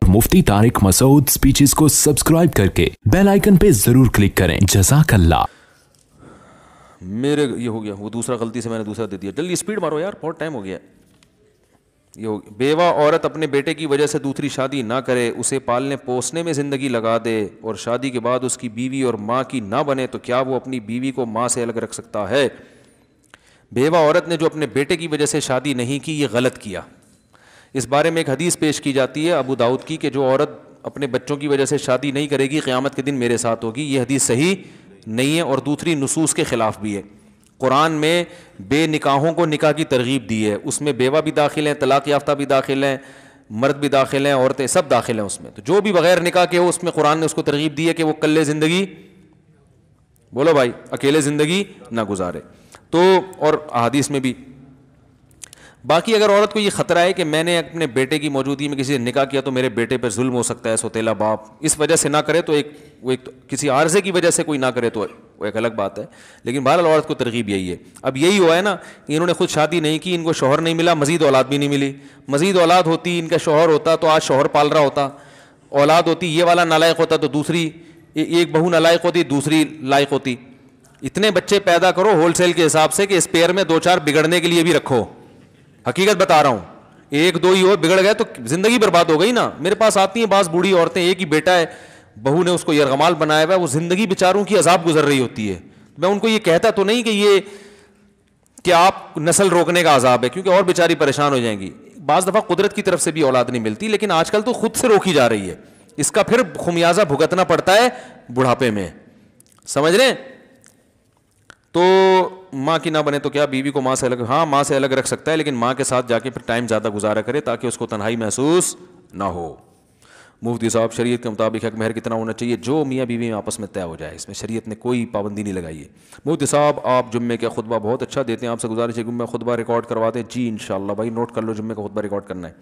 मुफ्ती Tariq Masood speeches को subscribe करके bell icon पे जरूर क्लिक करें। जज़ाकल्लाह। मेरे ये हो गया, वो दूसरा गलती से मैंने दूसरा दे दिया। जल्दी स्पीड मारो यार, बहुत टाइम हो गया। ये हो गया। बेवा औरत अपने बेटे की वजह से दूसरी शादी ना करे, उसे पालने पोसने में ज़िंदगी लगा दे और शादी के बाद उसकी बीवी और माँ की ना बने, तो क्या वो अपनी बीवी को माँ से अलग रख सकता है? बेवा औरत ने जो अपने बेटे की वजह से शादी नहीं की, ये गलत किया। इस बारे में एक हदीस पेश की जाती है अबू दाऊद की कि जो औरत अपने बच्चों की वजह से शादी नहीं करेगी क़यामत के दिन मेरे साथ होगी। ये हदीस सही नहीं है और दूसरी नुसूस के ख़िलाफ़ भी है। कुरान में बे निकाहों को निकाह की तरगीब दी है, उसमें बेवा भी दाखिल हैं, तलाक़ याफ्ता भी दाखिल हैं, मर्द भी दाखिल हैं, औरतें सब दाखिल हैं उसमें। तो जो भी बग़ैर निकाह के हो उसमें कुरान ने उसको तरगीब दी है कि वो कल्ले ज़िंदगी, बोलो भाई, अकेले ज़िंदगी ना गुजारे। तो और अहादीस में भी। बाकी अगर औरत को ये ख़तरा है कि मैंने अपने बेटे की मौजूदगी में किसी से निकाह किया तो मेरे बेटे पर जुल्म हो सकता है, सौतेला बाप, इस वजह से ना करे तो किसी आर्ज़े की वजह से कोई ना करे तो वो एक अलग बात है। लेकिन बहरहाल औरत को तरगीब यही है। अब यही हुआ है ना, इन्होंने खुद शादी नहीं की, इनको शौहर नहीं मिला, मज़ीद औलाद भी नहीं मिली। मज़ीद औलाद होती, इनका शौहर होता तो आज शौहर पाल रहा होता, औलाद होती, ये वाला नालायक होता तो दूसरी, एक बहू नालायक होती, दूसरी लायक होती। इतने बच्चे पैदा करो होल सेल के हिसाब से कि स्पेयर में 2-4 बिगड़ने के लिए भी रखो। हकीकत बता रहा हूँ, 1-2 ही हो, बिगड़ गए तो जिंदगी बर्बाद हो गई ना। मेरे पास आती हैं बास बूढ़ी औरतें, एक ही बेटा है, बहू ने उसको यरगमाल बनाया हुआ है, वो जिंदगी बेचारों की अजाब गुजर रही होती है। मैं उनको ये कहता तो नहीं कि आप नस्ल रोकने का अजाब है, क्योंकि और बेचारी परेशान हो जाएंगी। बाज़ दफ़ा कुदरत की तरफ से भी औलाद नहीं मिलती, लेकिन आजकल तो खुद से रोकी जा रही है। इसका फिर खुमियाजा भुगतना पड़ता है बुढ़ापे में, समझ रहे हैं? तो माँ की ना बने तो क्या बीवी को माँ से अलग, हाँ माँ से अलग रख सकता है, लेकिन माँ के साथ जाके फिर टाइम ज़्यादा गुजारा करे ताकि उसको तन्हाई महसूस ना हो। मुफ्ती साहब, शरीयत के मुताबिक हक महर कितना होना चाहिए? जो मियाँ बीवी में आपस में तय हो जाए, इसमें शरीयत ने कोई पाबंदी नहीं लगाई है। मुफ्ती साहब, आप जुम्मे का खुतबा बहुत अच्छा देते हैं, आपसे गुजारिश है कि जुम्मे खुतबा रिकॉर्ड करवा दें। जी इंशाअल्लाह भाई, नोट कर लो, जुम्मे का खुतबा रिकॉर्ड करना है।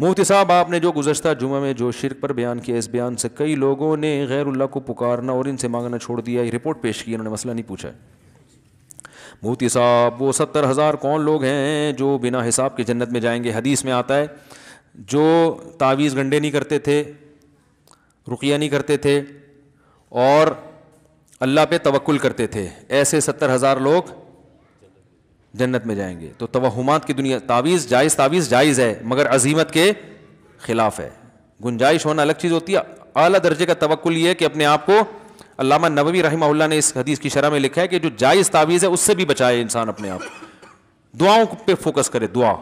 मुफ्ती साहब, आपने जो गुज़श्ता जुम्मे में जो शिरक पर बयान किया, इस बयान से कई लोगों ने गैरुल्लाह को पुकारना और इनसे मांगना छोड़ दिया। ये रिपोर्ट पेश की, इन्होंने मसला नहीं पूछा है। मुफ्ती साहब, वो 70,000 कौन लोग हैं जो बिना हिसाब के जन्नत में जाएंगे? हदीस में आता है जो तावीज़ गंडे नहीं करते थे, रुक़िया नहीं करते थे और अल्लाह पे तवक्कुल करते थे, ऐसे 70,000 लोग जन्नत में जाएंगे। तो तवहुमात की दुनिया, तावीज़ जायज़ है मगर अजीमत के ख़िलाफ़ है। गुंजाइश होना अलग चीज़ होती है। आला दर्जे का तवक्कुल ये है कि अपने आप को, अल्लामा नववी रहमहुल्लाह ने इस हदीस की शरह में लिखा है कि जो जायज़ तावीज़ है उससे भी बचाए इंसान अपने आप। दुआओं पे फोकस करे, दुआ,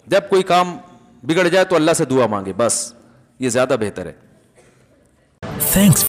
जब कोई काम बिगड़ जाए तो अल्लाह से दुआ मांगे, बस ये ज़्यादा बेहतर है। थैंक्स।